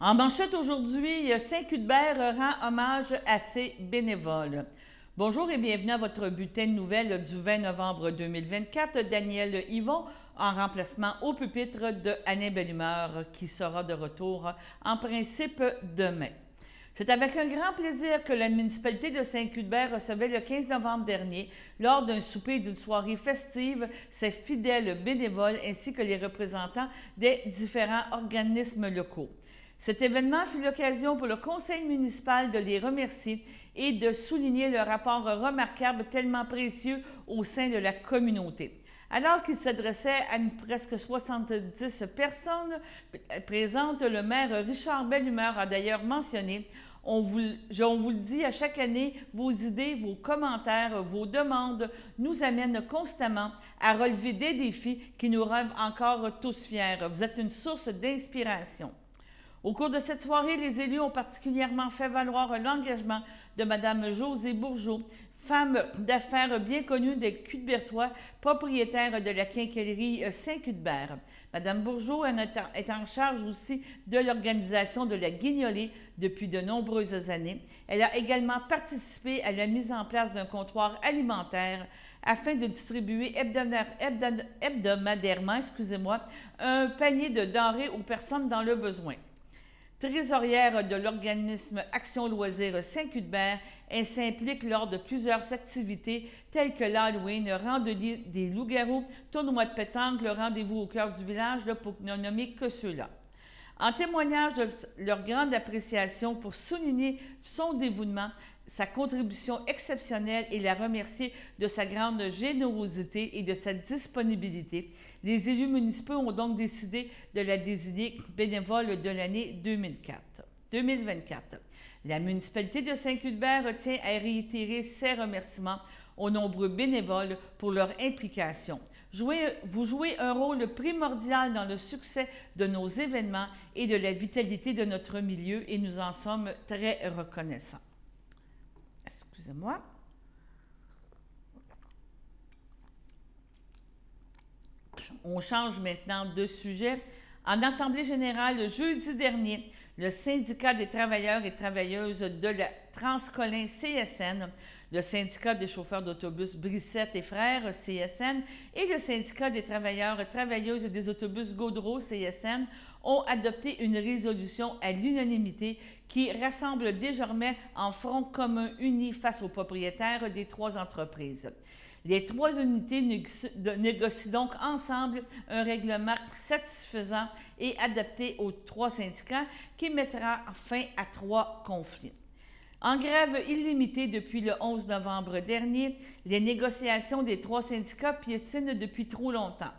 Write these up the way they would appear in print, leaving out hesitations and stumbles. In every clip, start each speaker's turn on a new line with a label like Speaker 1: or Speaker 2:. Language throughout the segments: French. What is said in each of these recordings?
Speaker 1: En manchette aujourd'hui, Saint-Cuthbert rend hommage à ses bénévoles. Bonjour et bienvenue à votre bulletin de nouvelles du 20 novembre 2024. Daniel Yvon en remplacement au pupitre de Alain Bellumeur qui sera de retour en principe demain. C'est avec un grand plaisir que la municipalité de Saint-Cuthbert recevait le 15 novembre dernier, lors d'un souper et d'une soirée festive, ses fidèles bénévoles ainsi que les représentants des différents organismes locaux. Cet événement fut l'occasion pour le conseil municipal de les remercier et de souligner leur rapport remarquable tellement précieux au sein de la communauté. Alors qu'il s'adressait à presque 70 personnes présentes, le maire Richard Bellumeur a d'ailleurs mentionné « On vous le dit à chaque année, vos idées, vos commentaires, vos demandes nous amènent constamment à relever des défis qui nous rendent encore tous fiers. Vous êtes une source d'inspiration. » Au cours de cette soirée, les élus ont particulièrement fait valoir l'engagement de Mme Josée Bourgeault, femme d'affaires bien connue des Cuthbertois, propriétaire de la quincaillerie Saint-Cuthbert. Mme Bourgeault est en charge aussi de l'organisation de la guignolée depuis de nombreuses années. Elle a également participé à la mise en place d'un comptoir alimentaire afin de distribuer hebdomadairement un panier de denrées aux personnes dans le besoin. Trésorière de l'organisme Action Loisirs Saint-Cuthbert, elle s'implique lors de plusieurs activités telles que l'Halloween, randonnée des loups-garous, tournoi de pétanque, le rendez-vous au cœur du village, pour ne nommer que ceux-là. En témoignage de leur grande appréciation pour souligner son dévouement, sa contribution exceptionnelle et la remercier de sa grande générosité et de sa disponibilité, les élus municipaux ont donc décidé de la désigner bénévole de l'année 2024. La municipalité de Saint-Cuthbert tient à réitérer ses remerciements aux nombreux bénévoles pour leur implication. Vous jouez un rôle primordial dans le succès de nos événements et de la vitalité de notre milieu et nous en sommes très reconnaissants. Excusez-moi. On change maintenant de sujet. En Assemblée générale, jeudi dernier, le syndicat des travailleurs et travailleuses de la Transcolin CSN, le syndicat des chauffeurs d'autobus Brissette et Frères CSN et le syndicat des travailleurs et travailleuses des autobus Gaudreau CSN ont adopté une résolution à l'unanimité qui rassemble désormais en front commun uni face aux propriétaires des trois entreprises. Les trois unités négocient donc ensemble un règlement satisfaisant et adapté aux trois syndicats qui mettra fin à trois conflits. En grève illimitée depuis le 11 novembre dernier, les négociations des trois syndicats piétinent depuis trop longtemps.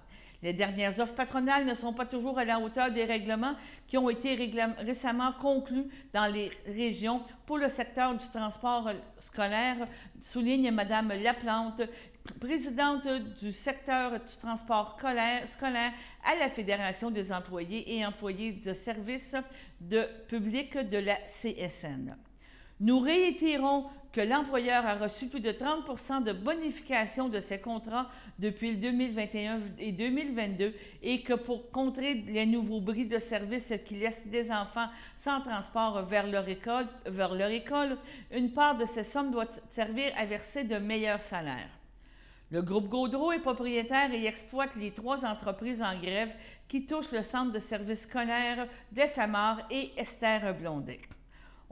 Speaker 1: Les dernières offres patronales ne sont pas toujours à la hauteur des règlements qui ont été récemment conclus dans les régions pour le secteur du transport scolaire, souligne Mme Laplante, présidente du secteur du transport scolaire à la Fédération des employés et employés de services publics de la CSN. Nous réitérons que l'employeur a reçu plus de 30 % de bonification de ses contrats depuis 2021 et 2022 et que pour contrer les nouveaux bris de services qui laissent des enfants sans transport vers leur école, une part de ces sommes doit servir à verser de meilleurs salaires. Le groupe Gaudreau est propriétaire et exploite les trois entreprises en grève qui touchent le centre de services scolaires d'Essamar et Esther Blondet.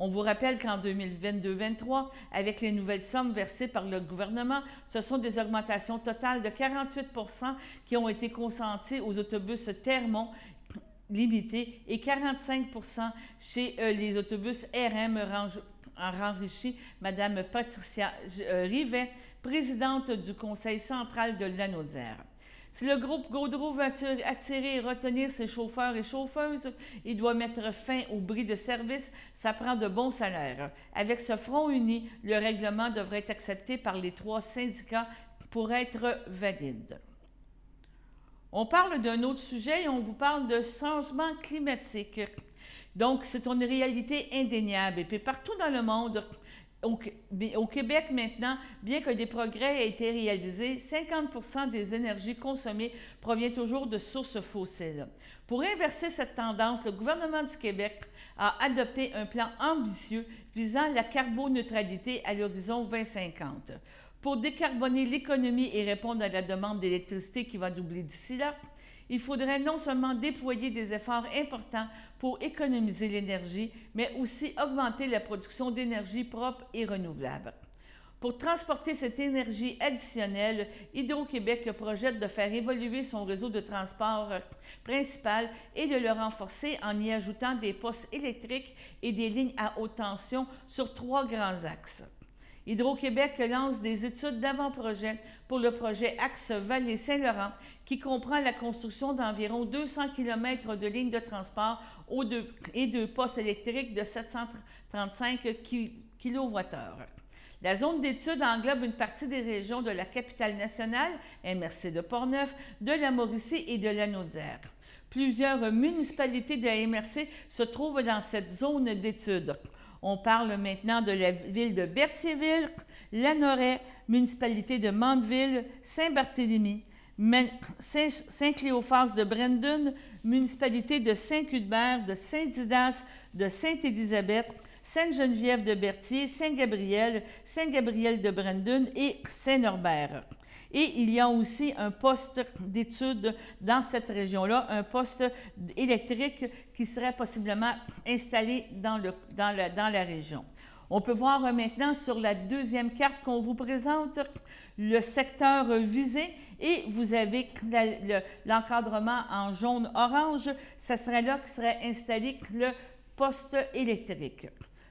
Speaker 1: On vous rappelle qu'en 2022-23, avec les nouvelles sommes versées par le gouvernement, ce sont des augmentations totales de 48 % qui ont été consenties aux autobus Termont limités et 45 % chez les autobus RM enrichis. Mme Patricia Rivet, présidente du conseil central de Lanaudière. Si le groupe Gaudreau veut attirer et retenir ses chauffeurs et chauffeuses, il doit mettre fin au bris de service, ça prend de bons salaires. Avec ce front uni, le règlement devrait être accepté par les trois syndicats pour être valide. On parle d'un autre sujet et on vous parle de changement climatique. Donc, c'est une réalité indéniable. Et puis, partout dans le monde, Au Québec, maintenant, bien que des progrès aient été réalisés, 50% des énergies consommées proviennent toujours de sources fossiles. Pour inverser cette tendance, le gouvernement du Québec a adopté un plan ambitieux visant la carboneutralité à l'horizon 2050. Pour décarboner l'économie et répondre à la demande d'électricité qui va doubler d'ici là, il faudrait non seulement déployer des efforts importants pour économiser l'énergie, mais aussi augmenter la production d'énergie propre et renouvelable. Pour transporter cette énergie additionnelle, Hydro-Québec projette de faire évoluer son réseau de transport principal et de le renforcer en y ajoutant des postes électriques et des lignes à haute tension sur 3 grands axes. Hydro-Québec lance des études d'avant-projet pour le projet Axe Vallée-Saint-Laurent qui comprend la construction d'environ 200 km de lignes de transport et de postes électriques de 735 kWh. La zone d'étude englobe une partie des régions de la capitale nationale, MRC de Portneuf, de la Mauricie et de la Naudière. Plusieurs municipalités de la MRC se trouvent dans cette zone d'étude. On parle maintenant de la ville de Berthierville, Lanoraie, municipalité de Mandeville, Saint-Barthélemy, Saint-Cléophas de Brandon, municipalité de Saint-Cuthbert, de Saint-Didas, de Sainte-Élisabeth, Sainte-Geneviève de Berthier, Saint-Gabriel, Saint-Gabriel de Brandon et Saint-Norbert. Et il y a aussi un poste d'étude dans cette région-là, un poste électrique qui serait possiblement installé dans la région. On peut voir maintenant sur la deuxième carte qu'on vous présente le secteur visé et vous avez l'encadrement en jaune-orange. Ce serait là que serait installé le poste électrique.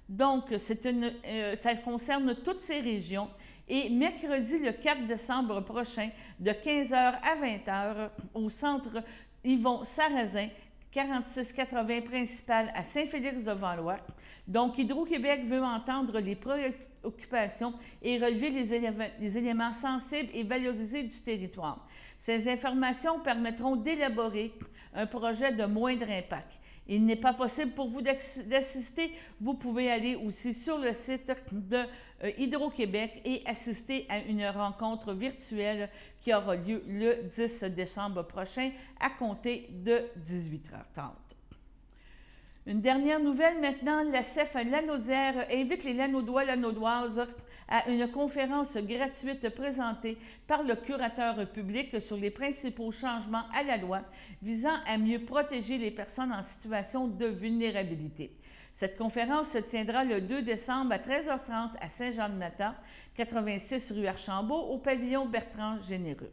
Speaker 1: Donc, ça concerne toutes ces régions. Et mercredi, le 4 décembre prochain, de 15h à 20h, au centre Yvon Sarrazin, 4680 principal à Saint-Félix-de-Valois. Donc, Hydro-Québec veut entendre les préoccupations et relever les éléments sensibles et valorisés du territoire. Ces informations permettront d'élaborer un projet de moindre impact. Il n'est pas possible pour vous d'assister. Vous pouvez aller aussi sur le site de Hydro-Québec et assister à une rencontre virtuelle qui aura lieu le 10 décembre prochain à compter de 18h30. Une dernière nouvelle maintenant, la CEF Lanaudière invite les Lanaudois, Lanaudoises à une conférence gratuite présentée par le curateur public sur les principaux changements à la loi visant à mieux protéger les personnes en situation de vulnérabilité. Cette conférence se tiendra le 2 décembre à 13h30 à Saint-Jean-de-Mata, 86 rue Archambault, au pavillon Bertrand-Généreux.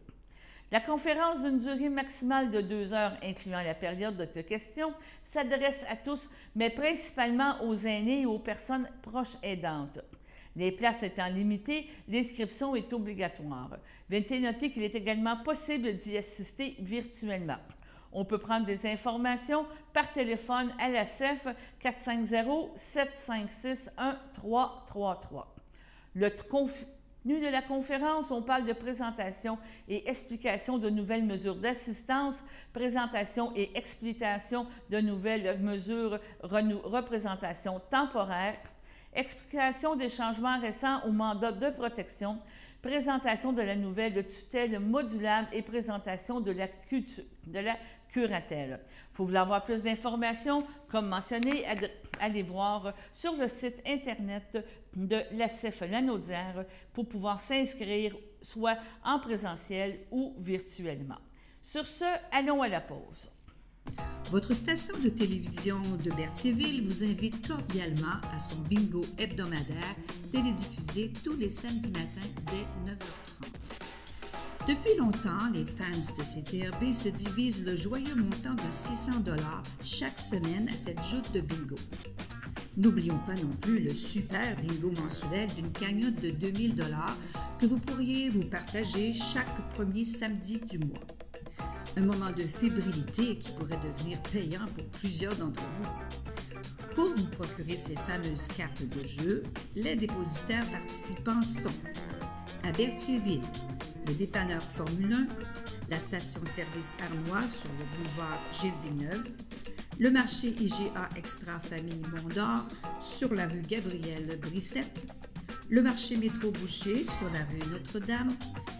Speaker 1: La conférence d'une durée maximale de 2 heures, incluant la période de questions, s'adresse à tous, mais principalement aux aînés et aux personnes proches aidantes. Les places étant limitées, l'inscription est obligatoire. Veuillez noter qu'il est également possible d'y assister virtuellement. On peut prendre des informations par téléphone à la CEF 450-756-1333. Le contenu de la conférence, on parle de présentation et explication de nouvelles mesures d'assistance, présentation et explication de nouvelles mesures, représentation temporaire, explication des changements récents au mandat de protection, présentation de la nouvelle tutelle modulable et présentation de la curatelle. Il faut vouloir avoir plus d'informations, comme mentionné, allez voir sur le site Internet de la CEF Lanaudière pour pouvoir s'inscrire soit en présentiel ou virtuellement. Sur ce, allons à la pause.
Speaker 2: Votre station de télévision de Berthierville vous invite cordialement à son bingo hebdomadaire télédiffusé tous les samedis matins dès 9h30. Depuis longtemps, les fans de CTRB se divisent le joyeux montant de 600 $ chaque semaine à cette joute de bingo. N'oublions pas non plus le super bingo mensuel d'une cagnotte de 2000 $ que vous pourriez vous partager chaque premier samedi du mois. Un moment de fébrilité qui pourrait devenir payant pour plusieurs d'entre vous. Pour vous procurer ces fameuses cartes de jeu, les dépositaires participants sont à Berthierville, le dépanneur Formule 1, la station-service Arnois sur le boulevard Gilles-Villeneuve, le marché IGA Extra Famille Mondor sur la rue Gabrielle Brissette, le marché métro Boucher sur la rue Notre-Dame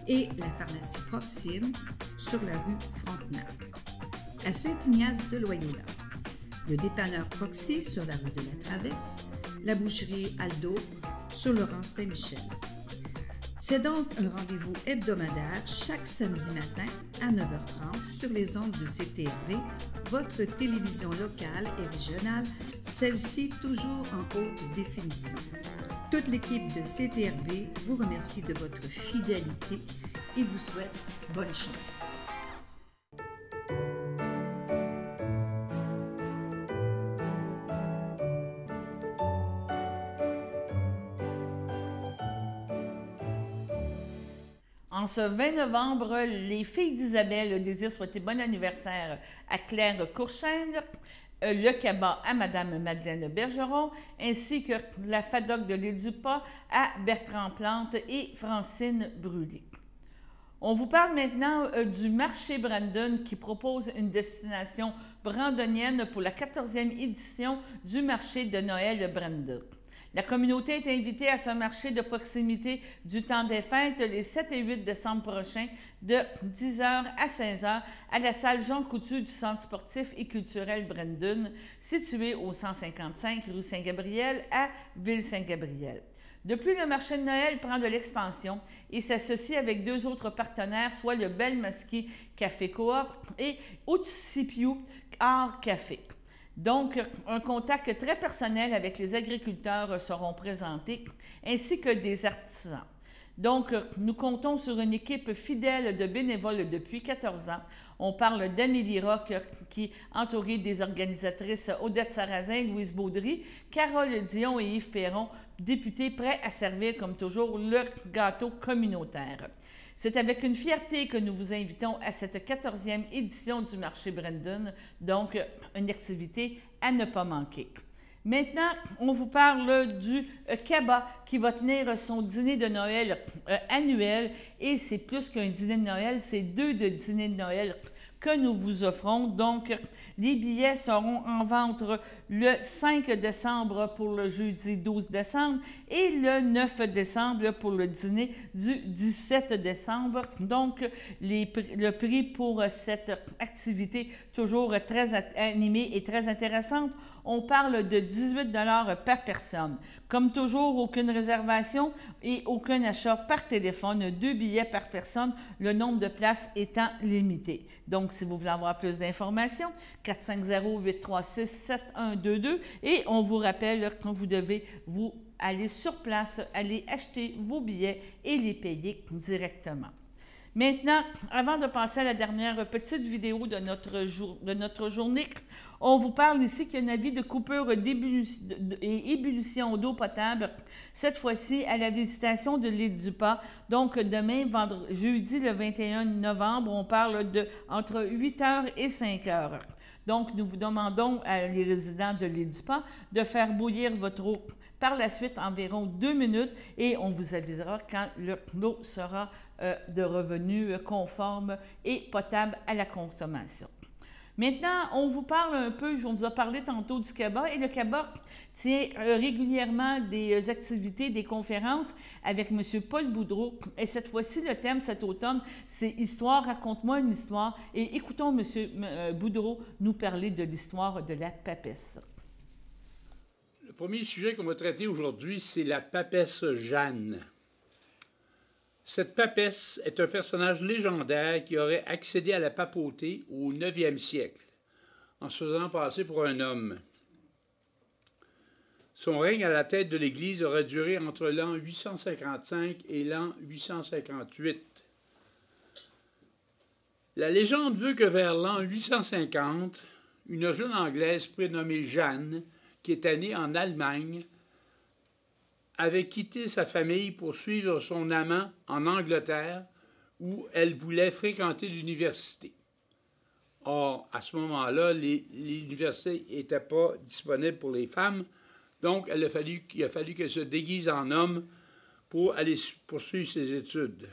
Speaker 2: et la pharmacie Proxime sur la rue Frontenac. À Saint-Ignace de Loyola, le dépanneur Proxy sur la rue de la Traverse, la boucherie Aldo sur le rang Saint-Michel. C'est donc un rendez-vous hebdomadaire chaque samedi matin à 9h30 sur les ondes de CTRB, votre télévision locale et régionale, celle-ci toujours en haute définition. Toute l'équipe de CTRB vous remercie de votre fidélité et vous souhaite bonne chance.
Speaker 1: En ce 20 novembre, les filles d'Isabelle désirent souhaiter bon anniversaire à Claire Courchaine, le Cabas à Madame Madeleine Bergeron, ainsi que la FADOC de l'île du Pas à Bertrand Plante et Francine Brûlé. On vous parle maintenant du marché Brandon qui propose une destination brandonienne pour la 14e édition du marché de Noël Brandon. La communauté est invitée à ce marché de proximité du temps des fêtes les 7 et 8 décembre prochains de 10h à 16h à la salle Jean Coutu du Centre sportif et culturel Brandon, situé au 155 rue Saint-Gabriel à Ville-Saint-Gabriel. Depuis, le marché de Noël prend de l'expansion et s'associe avec deux autres partenaires, soit le Belmasky Café Coop et Outsipiou Art Café. Donc, un contact très personnel avec les agriculteurs seront présentés, ainsi que des artisans. Donc, nous comptons sur une équipe fidèle de bénévoles depuis 14 ans. On parle d'Amélie Roch, qui est entourée des organisatrices Odette Sarrazin, Louise Baudry, Carole Dion et Yves Perron, députés prêts à servir, comme toujours, le gâteau communautaire. C'est avec une fierté que nous vous invitons à cette 14e édition du marché Brandon, donc une activité à ne pas manquer. Maintenant, on vous parle du Cabas qui va tenir son dîner de Noël annuel et c'est plus qu'un dîner de Noël, c'est deux dîners de Noël que nous vous offrons. Donc, les billets seront en vente le 5 décembre pour le jeudi 12 décembre et le 9 décembre pour le dîner du 17 décembre. Donc, le prix pour cette activité, toujours très animée et très intéressante, on parle de 18 $ par personne. Comme toujours, aucune réservation et aucun achat par téléphone, 2 billets par personne, le nombre de places étant limité. Donc, si vous voulez avoir plus d'informations, 450-836-7122 et on vous rappelle que vous devez vous aller sur place, aller acheter vos billets et les payer directement. Maintenant, avant de passer à la dernière petite vidéo de notre journée, on vous parle ici qu'il y a un avis de coupure et ébullition d'eau potable, cette fois-ci à la visitation de l'île du Pas. Donc, demain, jeudi le 21 novembre, on parle de entre 8h et 5h. Donc, nous vous demandons à les résidents de l'île du Pas de faire bouillir votre eau par la suite environ 2 minutes et on vous avisera quand l'eau sera de revenu conforme et potable à la consommation. Maintenant, on vous parle un peu, on vous a parlé tantôt du Cabas, et le Cabas tient régulièrement des activités, des conférences avec M. Paul Boudreau. Et cette fois-ci, le thème cet automne, c'est « Histoire, raconte-moi une histoire ». Et écoutons M. Boudreau nous parler de l'histoire de la papesse.
Speaker 3: Le premier sujet qu'on va traiter aujourd'hui, c'est la papesse Jeanne. Cette papesse est un personnage légendaire qui aurait accédé à la papauté au 9e siècle, en se faisant passer pour un homme. Son règne à la tête de l'Église aurait duré entre l'an 855 et l'an 858. La légende veut que vers l'an 850, une jeune Anglaise prénommée Jeanne, qui était née en Allemagne, avait quitté sa famille pour suivre son amant en Angleterre, où elle voulait fréquenter l'université. Or, à ce moment-là, l'université n'était pas disponible pour les femmes, donc il a fallu qu'elle se déguise en homme pour aller poursuivre ses études.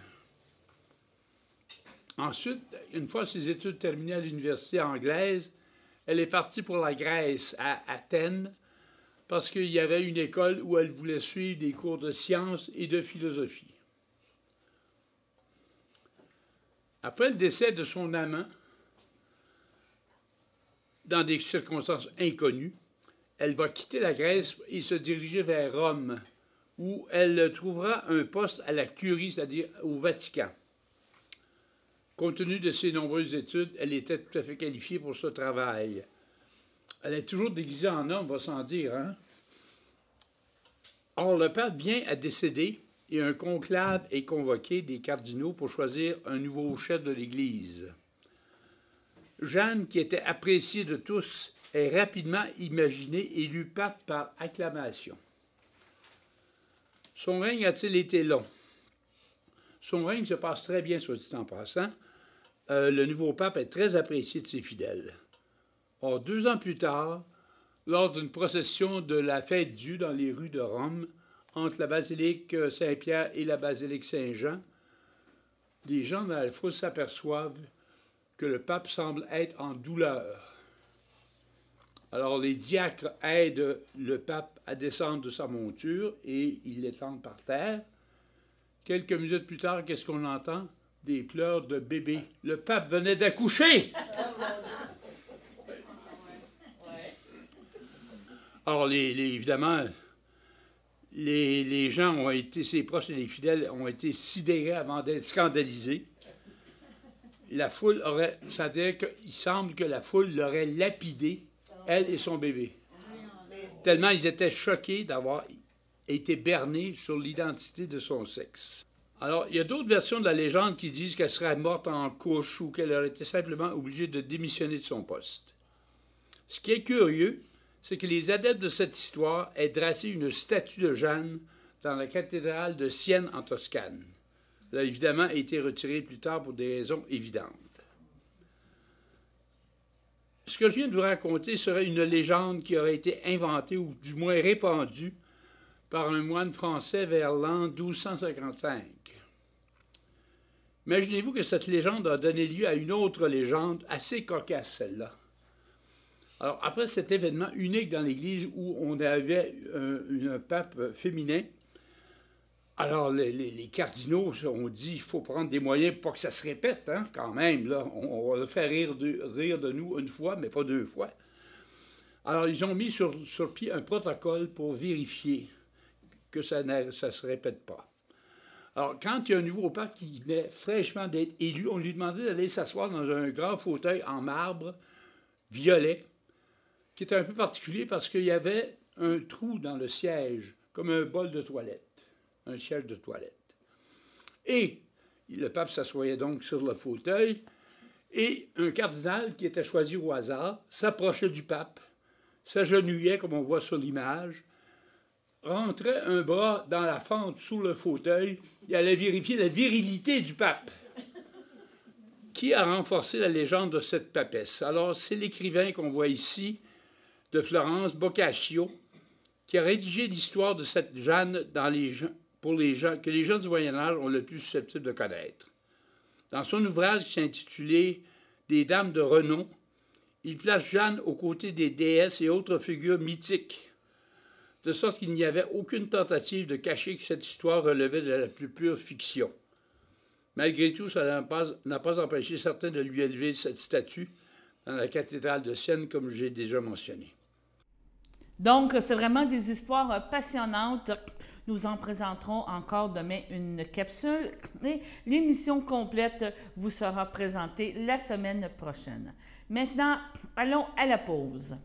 Speaker 3: Ensuite, une fois ses études terminées à l'université anglaise, elle est partie pour la Grèce, à Athènes, parce qu'il y avait une école où elle voulait suivre des cours de sciences et de philosophie. Après le décès de son amant, dans des circonstances inconnues, elle va quitter la Grèce et se diriger vers Rome, où elle trouvera un poste à la Curie, c'est-à-dire au Vatican. Compte tenu de ses nombreuses études, elle était tout à fait qualifiée pour ce travail. Elle est toujours déguisée en homme, va sans dire, hein? Or, le pape vient à décéder et un conclave est convoqué des cardinaux pour choisir un nouveau chef de l'Église. Jeanne, qui était appréciée de tous, est rapidement imaginée élue pape par acclamation. Son règne a-t-il été long? Son règne se passe très bien, soit dit en passant. Le nouveau pape est très apprécié de ses fidèles. Or, 2 ans plus tard, lors d'une procession de la fête Dieu dans les rues de Rome, entre la basilique Saint-Pierre et la basilique Saint-Jean, des gens dans la foule s'aperçoivent que le pape semble être en douleur. Alors les diacres aident le pape à descendre de sa monture et ils l'étendent par terre. Quelques minutes plus tard, qu'est-ce qu'on entend? Des pleurs de bébé. Le pape venait d'accoucher! Alors, évidemment, les gens ont été, ses proches et les fidèles ont été sidérés avant d'être scandalisés. La foule aurait, c'est-à-dire qu'il semble que la foule l'aurait lapidé, elle et son bébé. Tellement ils étaient choqués d'avoir été bernés sur l'identité de son sexe. Alors, il y a d'autres versions de la légende qui disent qu'elle serait morte en couche ou qu'elle aurait été simplement obligée de démissionner de son poste. Ce qui est curieux, c'est que les adeptes de cette histoire aient dressé une statue de Jeanne dans la cathédrale de Sienne en Toscane. Elle a évidemment été retirée plus tard pour des raisons évidentes. Ce que je viens de vous raconter serait une légende qui aurait été inventée ou du moins répandue par un moine français vers l'an 1255. Imaginez-vous que cette légende a donné lieu à une autre légende assez cocasse, celle-là. Alors, après cet événement unique dans l'Église où on avait un pape féminin, alors les cardinaux ont dit qu'il faut prendre des moyens pour que ça se répète, hein, quand même. Là, on va le faire rire de nous une fois, mais pas 2 fois. Alors, ils ont mis sur pied un protocole pour vérifier que ça ne se répète pas. Alors, quand il y a un nouveau pape qui venait fraîchement d'être élu, on lui demandait d'aller s'asseoir dans un grand fauteuil en marbre, violet, qui était un peu particulier parce qu'il y avait un trou dans le siège, comme un bol de toilette, un siège de toilette. Et le pape s'assoyait donc sur le fauteuil, et un cardinal qui était choisi au hasard s'approchait du pape, s'agenouillait, comme on voit sur l'image, rentrait un bras dans la fente sous le fauteuil et allait vérifier la virilité du pape. Qui a renforcé la légende de cette papesse? Alors, c'est l'écrivain qu'on voit ici, de Florence, Boccaccio, qui a rédigé l'histoire de cette Jeanne pour les gens que les gens du Moyen-Âge ont le plus susceptible de connaître. Dans son ouvrage qui s'intitulait « Des dames de renom », il place Jeanne aux côtés des déesses et autres figures mythiques, de sorte qu'il n'y avait aucune tentative de cacher que cette histoire relevait de la plus pure fiction. Malgré tout, ça n'a pas empêché certains de lui élever cette statue dans la cathédrale de Sienne, comme j'ai déjà mentionné.
Speaker 1: Donc, c'est vraiment des histoires passionnantes. Nous en présenterons encore demain une capsule et l'émission complète vous sera présentée la semaine prochaine. Maintenant, allons à la pause.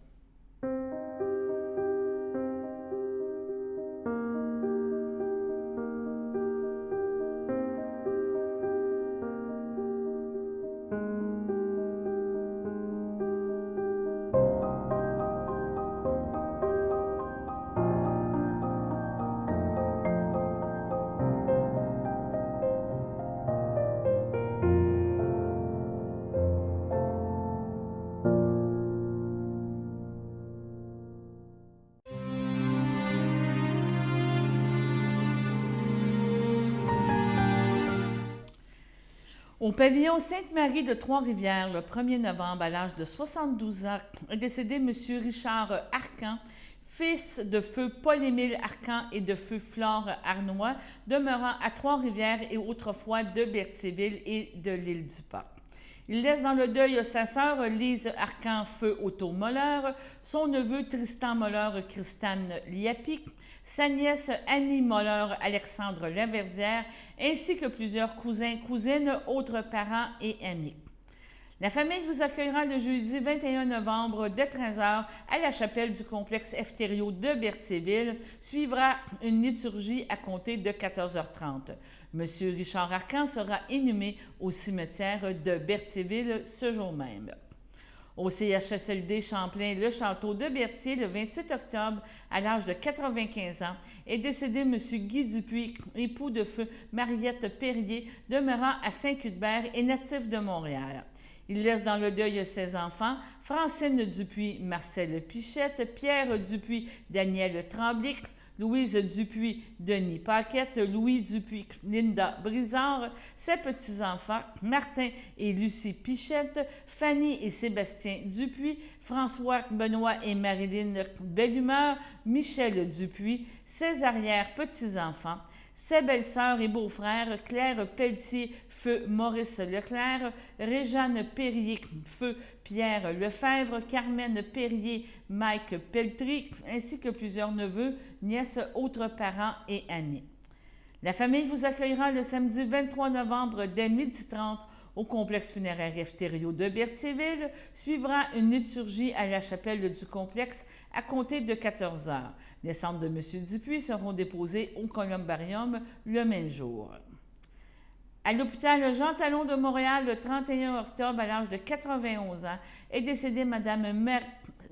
Speaker 1: Au pavillon Sainte-Marie de Trois-Rivières, le 1er novembre, à l'âge de 72 ans, est décédé M. Richard Arcan, fils de feu Paul-Émile Arcan et de feu Flore Arnois, demeurant à Trois-Rivières et autrefois de Berthierville et de l'île du Parc. Il laisse dans le deuil sa sœur Lise Arcan feu Otto Moller, son neveu Tristan Moller Christane Liapic, sa nièce Annie Moller Alexandre Laverdière, ainsi que plusieurs cousins, cousines, autres parents et amis. La famille vous accueillera le jeudi 21 novembre dès 13h à la chapelle du complexe Efterio de Berthierville. Suivra une liturgie à compter de 14h30. Monsieur Richard Arcan sera inhumé au cimetière de Berthierville ce jour même. Au CHSLD Champlain-Le Château de Berthier, le 28 octobre, à l'âge de 95 ans, est décédé M. Guy Dupuis, époux de feu Mariette Perrier, demeurant à Saint-Cuthbert et natif de Montréal. Il laisse dans le deuil ses enfants, Francine Dupuis, Marcel Pichette, Pierre Dupuis, Daniel Tremblay, Louise Dupuis, Denis Paquette, Louis Dupuis, Linda Brizard, ses petits-enfants, Martin et Lucie Pichette, Fanny et Sébastien Dupuis, François, Benoît et Marilyn Bellumeur, Michel Dupuis, ses arrière-petits-enfants, ses belles-sœurs et beaux-frères, Claire Pelletier, feu Maurice Leclerc, Réjeanne Perrier, feu Pierre Lefebvre, Carmen Perrier, Mike Pelletry, ainsi que plusieurs neveux, nièces, autres parents et amis. La famille vous accueillera le samedi 23 novembre dès 12h30 au complexe funéraire Efterio de Berthierville. Suivra une liturgie à la chapelle du complexe à compter de 14h. Les cendres de M. Dupuis seront déposées au columbarium le même jour. À l'hôpital Jean Talon de Montréal, le 31 octobre, à l'âge de 91 ans, est décédée Mme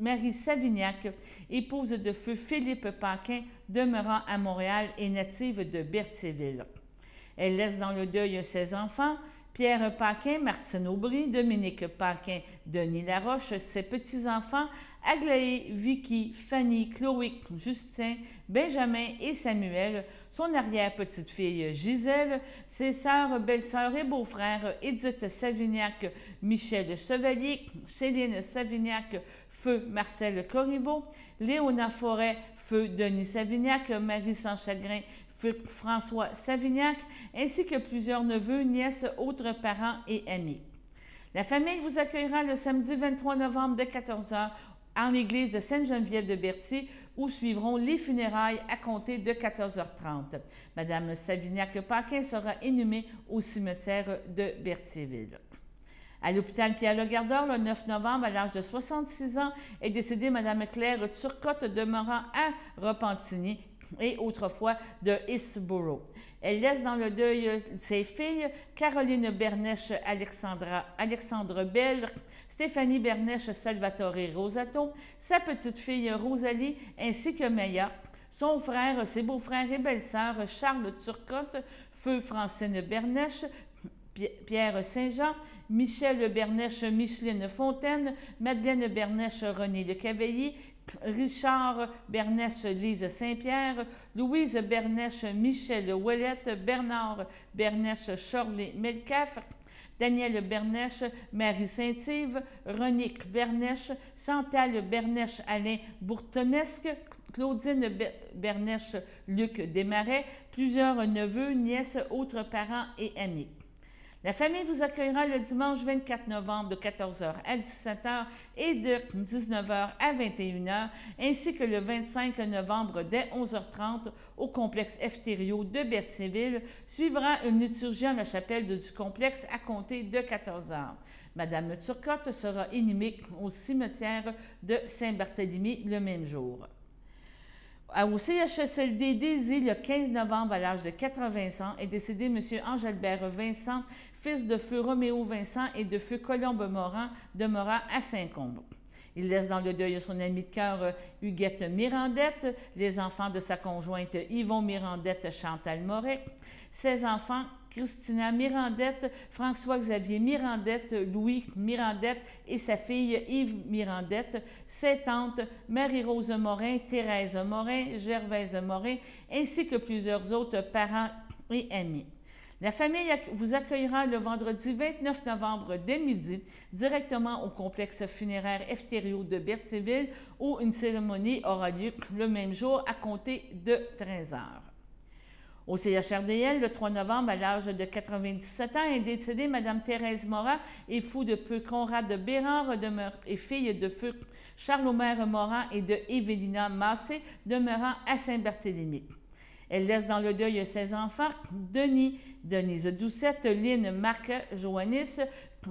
Speaker 1: Marie Savignac, épouse de feu Philippe Paquin, demeurant à Montréal et native de Berthierville. Elle laisse dans le deuil ses enfants, Pierre Paquin, Martine Aubry, Dominique Paquin, Denis Laroche, ses petits-enfants, Aglaé, Vicky, Fanny, Chloé, Justin, Benjamin et Samuel, son arrière-petite-fille Gisèle, ses sœurs, belles-sœurs et beaux-frères Édith Savignac, Michel Chevalier, Céline Savignac, feu Marcel Corriveau, Léona Forêt, feu Denis Savignac, Marie Sans-Chagrin, feu François Savignac, ainsi que plusieurs neveux, nièces, autres parents et amis. La famille vous accueillera le samedi 23 novembre dès 14h en l'église de Sainte-Geneviève de Berthier, où suivront les funérailles à compter de 14h30. Madame Savignac-Paquin sera inhumée au cimetière de Berthierville. À l'hôpital Pierre-Le-Gardeur, le 9 novembre, à l'âge de 66 ans, est décédée Mme Claire Turcotte, demeurant à Repentigny et autrefois de Hillsborough. Elle laisse dans le deuil ses filles, Caroline Bernèche, Alexandre Bell, Stéphanie Bernèche, Salvatore Rosato, sa petite-fille Rosalie, ainsi que Maya, son frère, ses beaux-frères et belles-sœurs, Charles Turcotte, feu Francine Bernèche, Pierre Saint-Jean, Michel Bernèche, Micheline Fontaine, Madeleine Bernèche, René Lecavalier, Richard Bernèche, Lise Saint-Pierre, Louise Bernèche, Michel Ouellette, Bernard Bernèche, Chorley Melcaf, Daniel Bernèche, Marie Saint-Yves, Ronique Bernèche, Chantal Bernèche, Alain Bourtonesque, Claudine Bernèche, Luc Desmarais, plusieurs neveux, nièces, autres parents et amis. La famille vous accueillera le dimanche 24 novembre de 14h à 17h et de 19h à 21h, ainsi que le 25 novembre dès 11h30 au complexe Efterio de Berthierville. Suivra une liturgie à la chapelle du complexe à compter de 14h. Madame Turcotte sera inhumée au cimetière de Saint-Barthélemy le même jour. Au CHSLD d'Ézy, le 15 novembre, à l'âge de 80 ans, est décédé M. Angelbert Vincent, fils de feu Roméo Vincent et de feu Colombe Morin, demeurant à Saint-Combe. Il laisse dans le deuil son amie de cœur Huguette Mirandette, les enfants de sa conjointe Yvon Mirandette, Chantal Moret, ses enfants Christina Mirandette, François-Xavier Mirandette, Louis Mirandette et sa fille Yves Mirandette, ses tantes Marie-Rose Morin, Thérèse Morin, Gervaise Morin, ainsi que plusieurs autres parents et amis. La famille vous accueillera le vendredi 29 novembre dès midi, directement au complexe funéraire Efterio de Berthierville, où une cérémonie aura lieu le même jour à compter de 13 heures. Au CHRDL, le 3 novembre, à l'âge de 97 ans, est décédée Mme Thérèse Morin, époux de feu Conrad de Bérard et fille de feu Charles-Omer Morin et de Évélina Massé, demeurant à Saint-Barthélemy. Elle laisse dans le deuil ses enfants, Denis, Denise Doucette, Lynn, Marc, Joannis,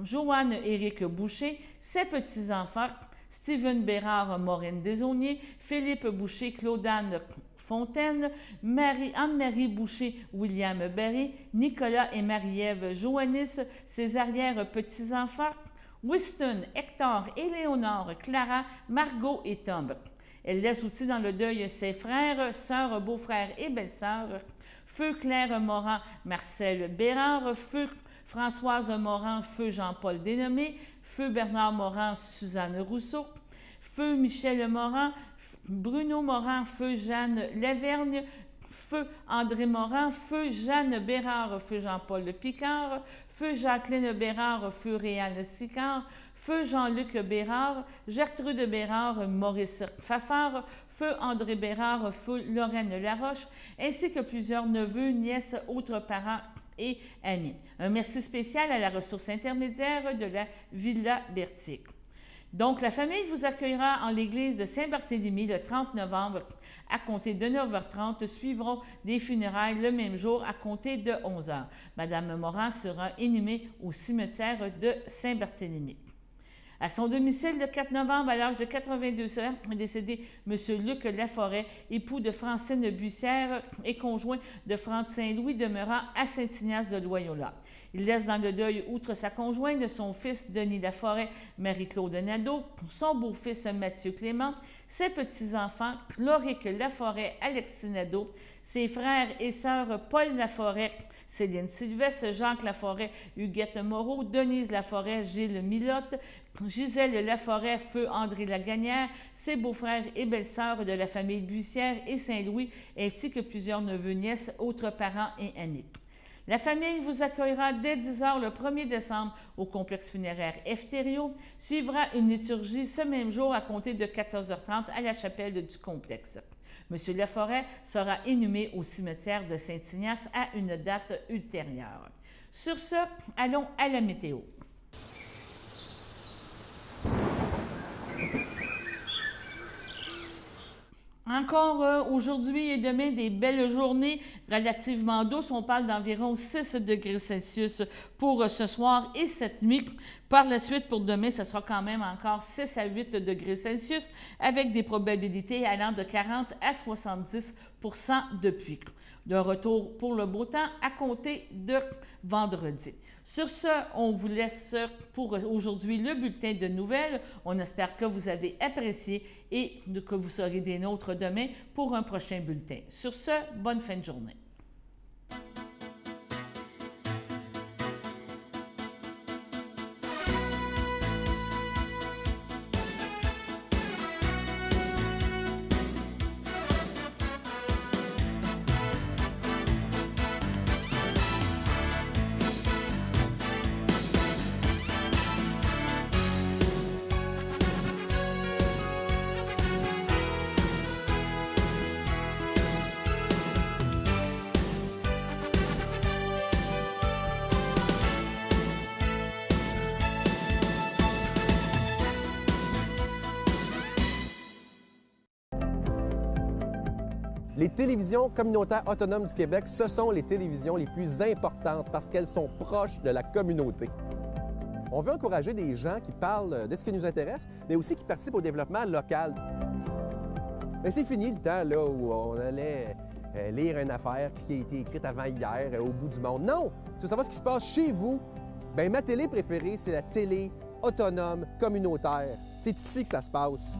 Speaker 1: Joanne, Éric Boucher, ses petits-enfants, Steven Bérard, Maureen Desaulniers, Philippe Boucher, Claudane Fontaine, Anne-Marie Boucher, William Berry, Nicolas et Marie-Ève Joannis, ses arrière-petits-enfants, Winston, Hector, Éléonore, Clara, Margot et Tom. Elle laisse aussi dans le deuil ses frères, sœurs, beaux-frères et belles-sœurs, feu Claire Morin, Marcel Bérard, feu Françoise Morin, feu Jean-Paul Dénommé, feu Bernard Morin, Suzanne Rousseau, feu Michel Morin, Bruno Morin, feu Jeanne Lavergne, feu André Morin, feu Jeanne Bérard, feu Jean-Paul Picard, feu Jacqueline Bérard, feu Réal Sicard, feu Jean-Luc Bérard, Gertrude Bérard, Maurice Fafard, feu André Bérard, feu Lorraine Laroche, ainsi que plusieurs neveux, nièces, autres parents et amis. Un merci spécial à la ressource intermédiaire de la Villa Berthier. Donc, la famille vous accueillera en l'église de Saint-Barthélemy le 30 novembre à compter de 9h30. Suivront les funérailles le même jour à compter de 11h. Madame Morin sera inhumée au cimetière de Saint-Barthélemy. À son domicile, le 4 novembre, à l'âge de 82 ans, est décédé M. Luc Laforêt, époux de Francine Bussière et conjoint de Franck Saint-Louis, demeurant à Saint-Ignace de Loyola. Il laisse dans le deuil, outre sa conjointe, son fils Denis Laforêt, Marie-Claude Nadeau, son beau-fils Mathieu Clément, ses petits-enfants Chloric Laforêt, Alexis Nadeau, ses frères et sœurs Paul Laforêt, Céline Sylvestre, Jacques Laforêt, Huguette Moreau, Denise Laforêt, Gilles Milotte, Gisèle Laforêt, feu André Lagagnère, ses beaux-frères et belles-sœurs de la famille Bussière et Saint-Louis, ainsi que plusieurs neveux, nièces, autres parents et amis. La famille vous accueillera dès 10h le 1er décembre au complexe funéraire Efterio. Suivra une liturgie ce même jour à compter de 14h30 à la chapelle du complexe. M. Laforêt sera inhumé au cimetière de Saint-Ignace à une date ultérieure. Sur ce, allons à la météo. Encore aujourd'hui et demain, des belles journées relativement douces. On parle d'environ 6 degrés Celsius pour ce soir et cette nuit. Par la suite, pour demain, ce sera quand même encore 6 à 8 degrés Celsius avec des probabilités allant de 40 à 70 % de pluie. De retour pour le beau temps à compter de vendredi. Sur ce, on vous laisse pour aujourd'hui le bulletin de nouvelles. On espère que vous avez apprécié et que vous serez des nôtres demain pour un prochain bulletin. Sur ce, bonne fin de journée.
Speaker 4: Les télévisions communautaires autonomes du Québec, ce sont les télévisions les plus importantes parce qu'elles sont proches de la communauté. On veut encourager des gens qui parlent de ce qui nous intéresse, mais aussi qui participent au développement local. Mais c'est fini le temps là, où on allait lire une affaire qui a été écrite avant hier au bout du monde. Non! Tu veux savoir ce qui se passe chez vous? Bien, ma télé préférée, c'est la télé autonome communautaire. C'est ici que ça se passe.